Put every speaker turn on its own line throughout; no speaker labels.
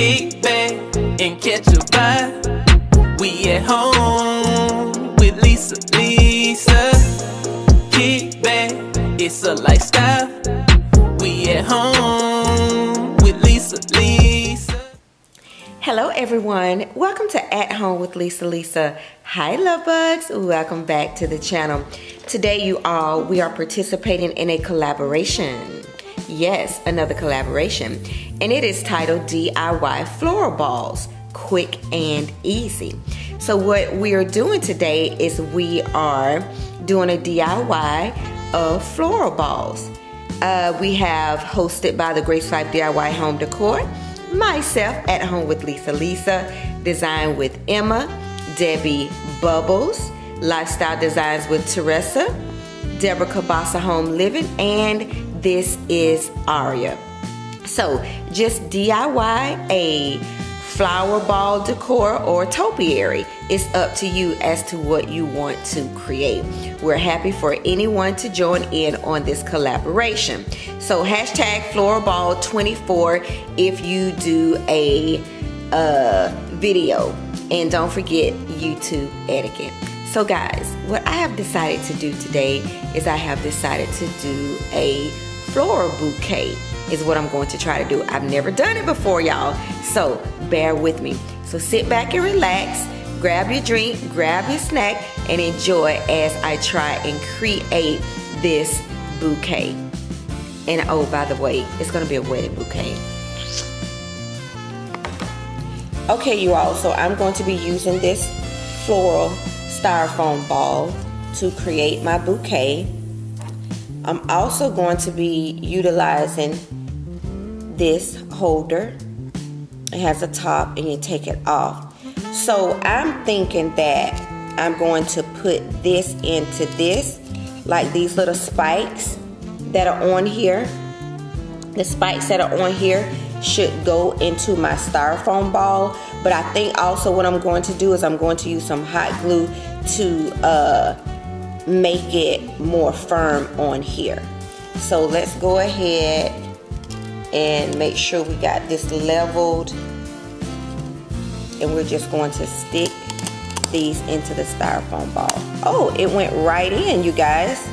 Kick back and catch a vibe. We at home with Lisa. Kick back, it's a lifestyle. We at home with Lisa.
Hello everyone, welcome to At Home with Lisa. Hi love bugs, welcome back to the channel. Today you all, we are participating in a collaboration. Yes, another collaboration. And it is titled DIY Floral Balls, Quick and Easy. So what we are doing today is we are doing a DIY of floral balls. We have hosted by the Grace Life DIY Home Decor, myself At Home with Lisa, Design with Emma, Debbie Bubbles, Lifestyle Designs with Teresa, Deborah Cabasa Home Living, and this is Aria. So just DIY a flower ball decor or topiary. It's up to you as to what you want to create. We're happy for anyone to join in on this collaboration. So hashtag floralball24 if you do a video, and don't forget YouTube etiquette. So guys, what I have decided to do today is I have decided to do a floral bouquet is what I'm going to try to do. I've never done it before, y'all, so bear with me. So sit back and relax, grab your drink, grab your snack, and enjoy as I try and create this bouquet. And oh, by the way, it's gonna be a wedding bouquet. Okay, you all, so I'm going to be using this floral styrofoam ball to create my bouquet. I'm also going to be utilizing this holder. It has a top and you take it off. So I'm thinking that I'm going to put this into this, like these little spikes that are on here. The spikes that are on here should go into my styrofoam ball, but I think also what I'm going to do is I'm going to use some hot glue to make it more firm on here. So let's go ahead and make sure we got this leveled, and we're just going to stick these into the styrofoam ball. Oh, it went right in, you guys,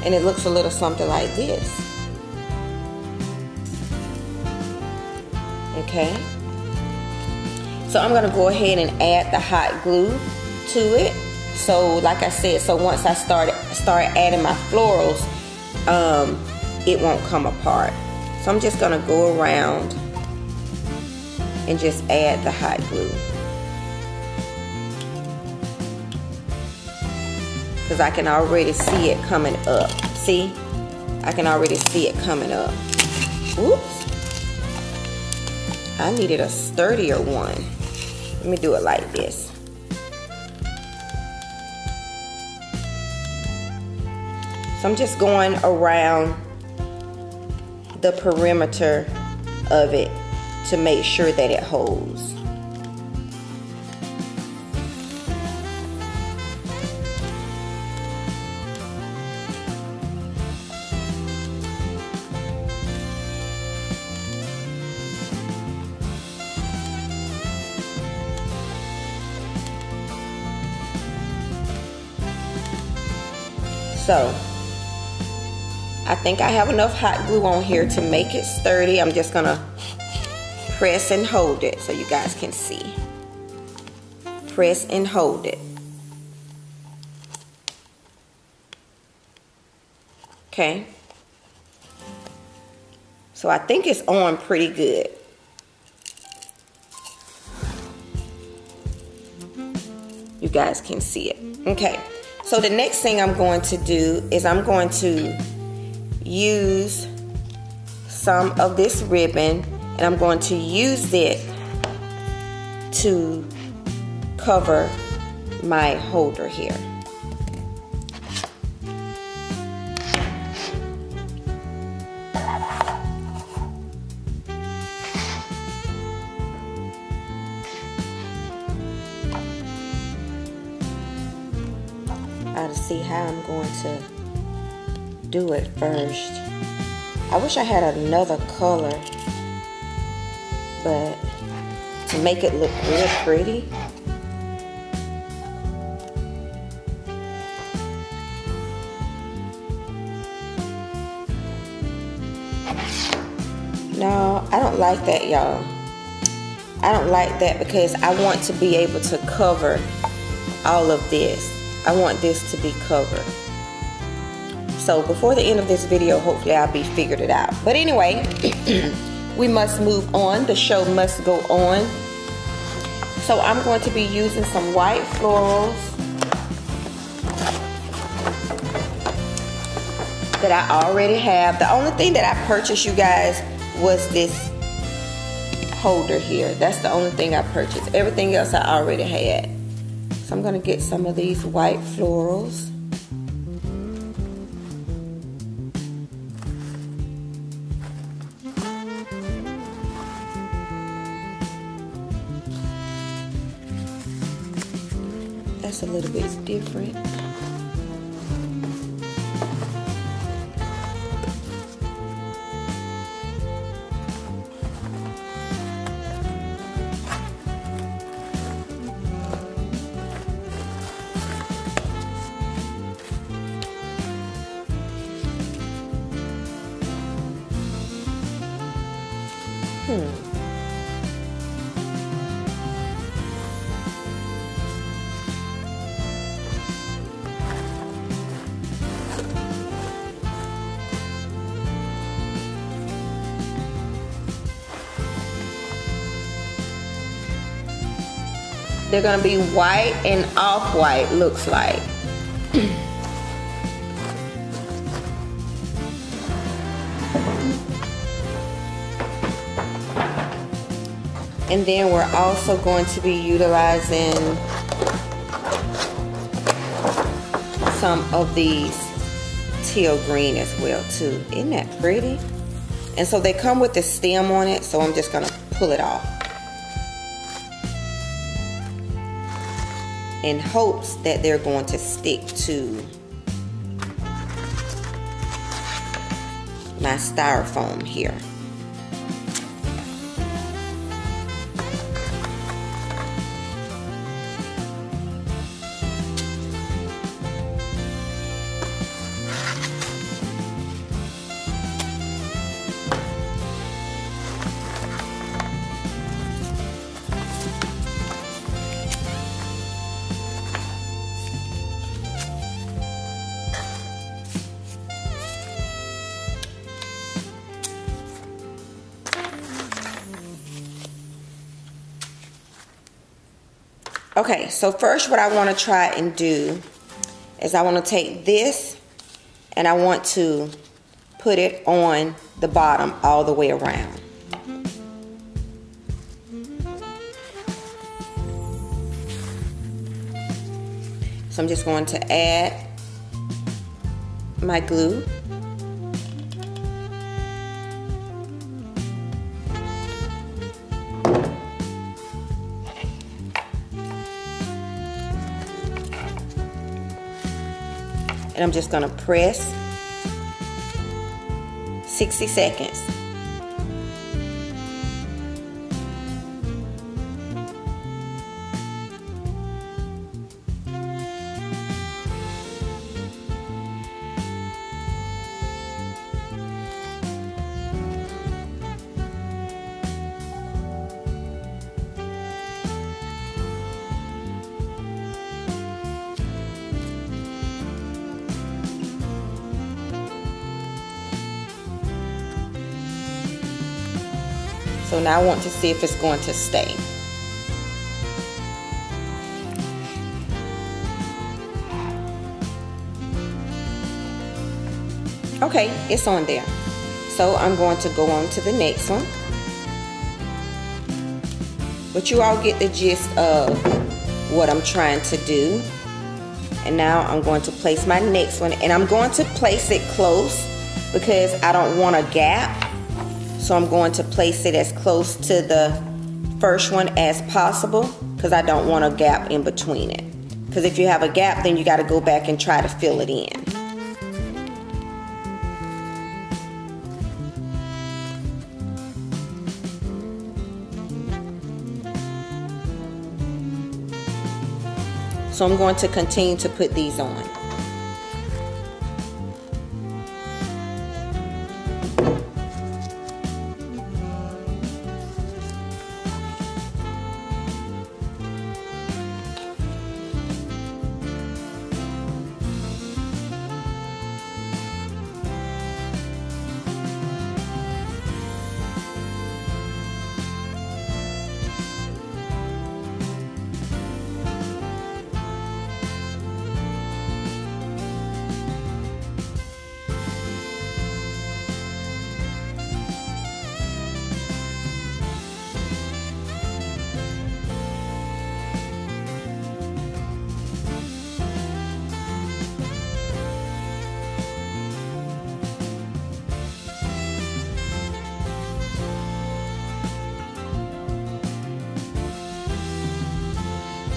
and it looks a little something like this. Okay, so I'm gonna go ahead and add the hot glue to it. So like I said, so once I start adding my florals, it won't come apart. So I'm just gonna go around and just add the hot glue, because I can already see it coming up. See, I can already see it coming up. Oops, I needed a sturdier one. Let me do it like this. So I'm just going around the perimeter of it to make sure that it holds. So I think I have enough hot glue on here to make it sturdy. I'm just gonna press and hold it so you guys can see. Press and hold it. Okay. So I think it's on pretty good. You guys can see it. Okay. So the next thing I'm going to do is I'm going to use some of this ribbon, and I'm going to use it to cover my holder here. I'll see how I'm going to do it first. I wish I had another color, but to make it look real pretty. No, I don't like that, y'all. I don't like that because I want to be able to cover all of this. I want this to be covered. So before the end of this video, hopefully I'll be figured it out. But anyway, we must move on. The show must go on. So I'm going to be using some white florals that I already have. The only thing that I purchased, you guys, was this holder here. That's the only thing I purchased. Everything else I already had. So I'm going to get some of these white florals. That's a little bit different. They're gonna be white and off-white, looks like. And then we're also going to be utilizing some of these teal green as well too. Isn't that pretty? And so they come with the stem on it, so I'm just gonna pull it off in hopes that they're going to stick to my styrofoam here. Okay, so first what I want to try and do is I want to take this and I want to put it on the bottom all the way around. So I'm just going to add my glue. And I'm just going to press 60 seconds. So now I want to see if it's going to stay. Okay, it's on there. So I'm going to go on to the next one. But you all get the gist of what I'm trying to do. And now I'm going to place my next one. And I'm going to place it close because I don't want a gap. So I'm going to place it as close to the first one as possible because I don't want a gap in between it. Because if you have a gap, then you got to go back and try to fill it in. So I'm going to continue to put these on.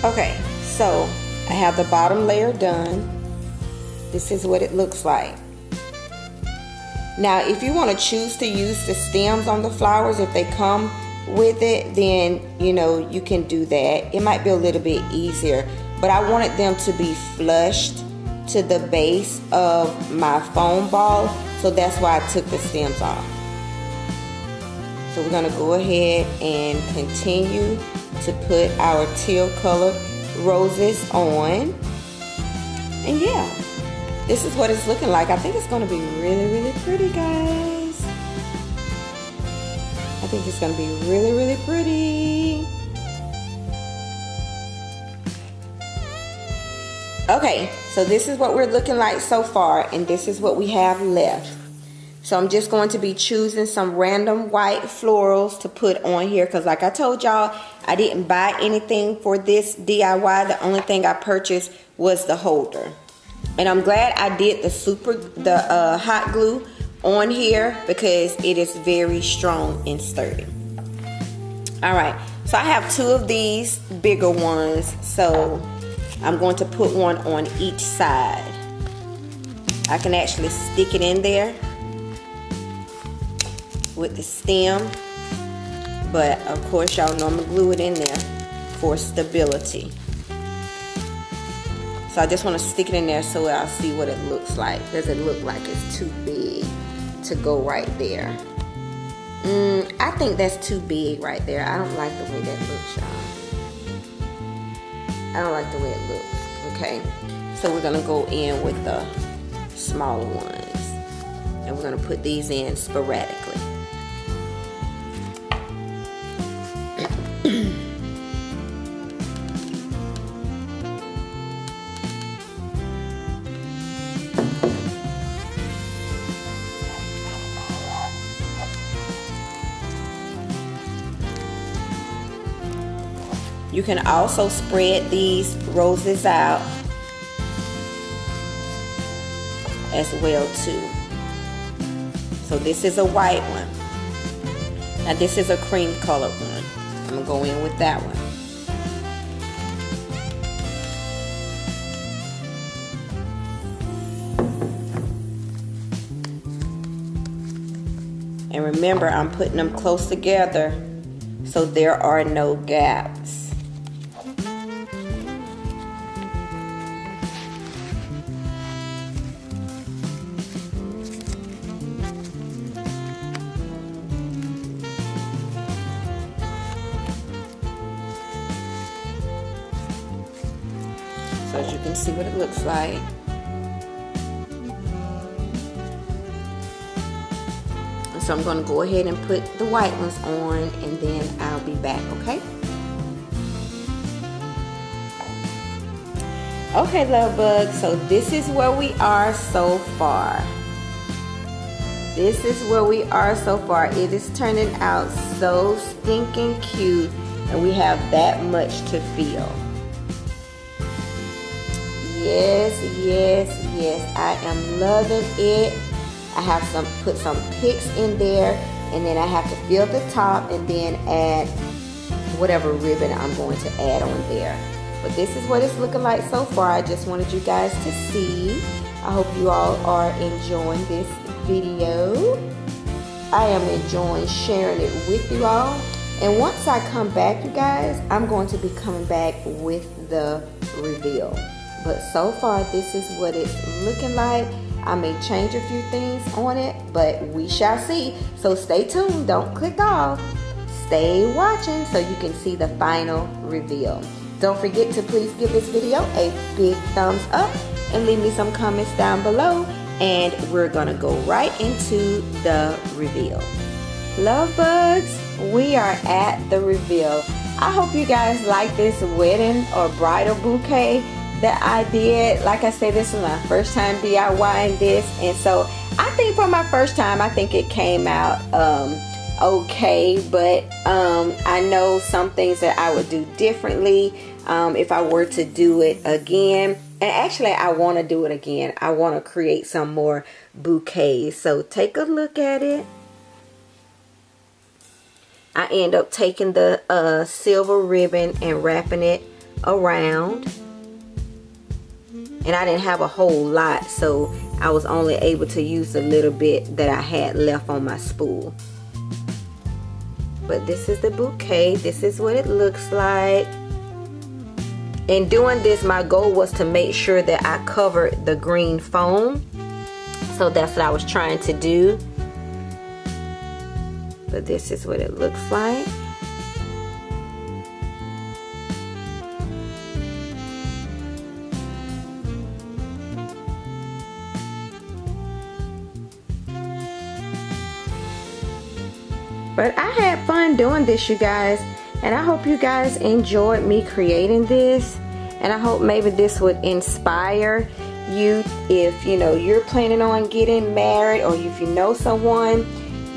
Okay, so I have the bottom layer done. This is what it looks like. Now, if you want to choose to use the stems on the flowers, if they come with it, then, you know, you can do that. It might be a little bit easier, but I wanted them to be flushed to the base of my foam ball, so that's why I took the stems off. So we're going to go ahead and continue to put our teal colored roses on. And yeah, this is what it's looking like. I think it's going to be really, really pretty, guys. I think it's going to be really, really pretty. Okay, so this is what we're looking like so far, and this is what we have left. So I'm just going to be choosing some random white florals to put on here, because like I told y'all, I didn't buy anything for this DIY. The only thing I purchased was the holder. And I'm glad I did the hot glue on here, because it is very strong and sturdy. All right, so I have two of these bigger ones, so I'm going to put one on each side. I can actually stick it in there with the stem, but of course y'all know I'm gonna glue it in there for stability. So I just want to stick it in there so I'll see what it looks like. Does it look like it's too big to go right there? I think that's too big right there. I don't like the way that looks, y'all. I don't like the way it looks. Okay, so we're gonna go in with the smaller ones, and we're gonna put these in sporadically. You can also spread these roses out as well too. So this is a white one. Now this is a cream colored one. I'm gonna go in with that one. And remember, I'm putting them close together so there are no gaps. So as you can see what it looks like. So I'm going to go ahead and put the white ones on, and then I'll be back, okay? Okay, love bugs, so this is where we are so far. This is where we are so far. It is turning out so stinking cute, and we have that much to feel. Yes, yes, yes, I am loving it. I have put some picks in there, and then I have to fill the top and then add whatever ribbon I'm going to add on there. But this is what it's looking like so far. I just wanted you guys to see. I hope you all are enjoying this video. I am enjoying sharing it with you all. And once I come back, you guys, I'm going to be coming back with the reveal. But so far, this is what it's looking like. I may change a few things on it, but we shall see. So stay tuned, don't click off. Stay watching so you can see the final reveal. Don't forget to please give this video a big thumbs up and leave me some comments down below. And we're gonna go right into the reveal. Love bugs, we are at the reveal. I hope you guys like this wedding or bridal bouquet that I did. Like I said, this is my first time DIYing this, and so I think for my first time, I think it came out okay, but I know some things that I would do differently if I were to do it again. And actually, I want to do it again. I want to create some more bouquets. So take a look at it. I end up taking the silver ribbon and wrapping it around. And I didn't have a whole lot, so I was only able to use a little bit that I had left on my spool. But this is the bouquet. This is what it looks like. In doing this, my goal was to make sure that I covered the green foam. So that's what I was trying to do. But this is what it looks like. But I had fun doing this, you guys, and I hope you guys enjoyed me creating this, and I hope maybe this would inspire you if you're planning on getting married, or if you know someone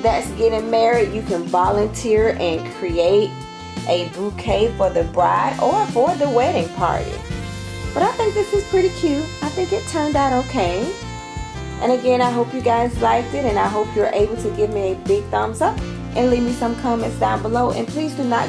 that's getting married, you can volunteer and create a bouquet for the bride or for the wedding party. But I think this is pretty cute. I think it turned out okay. And again, I hope you guys liked it, and I hope you're able to give me a big thumbs up and leave me some comments down below. And please do not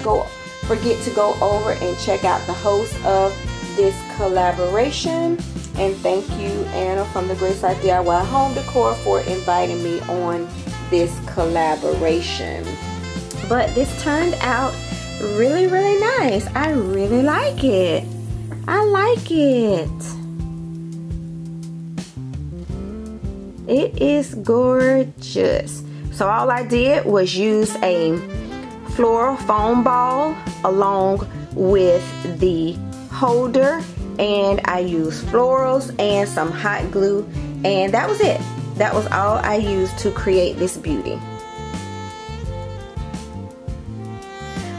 forget to go over and check out the host of this collaboration. And thank you, Anna from the Great South DIY Home Decor, for inviting me on this collaboration. But this turned out really, really nice. I really like it. I like it. It is gorgeous. So all I did was use a floral foam ball along with the holder, and I used florals and some hot glue, and that was it. That was all I used to create this beauty.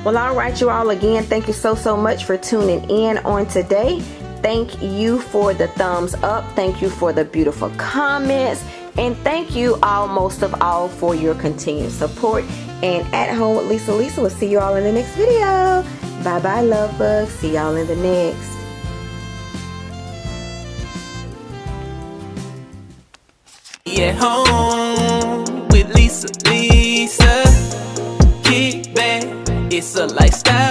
Well, alright, you all, again, thank you so much for tuning in on today. Thank you for the thumbs up. Thank you for the beautiful comments. And thank you all, most of all, for your continued support. And At Home with Lisa will see you all in the next video. Bye bye, love bugs. See y'all in the next.
At home with Lisa. Kick back, it's a lifestyle.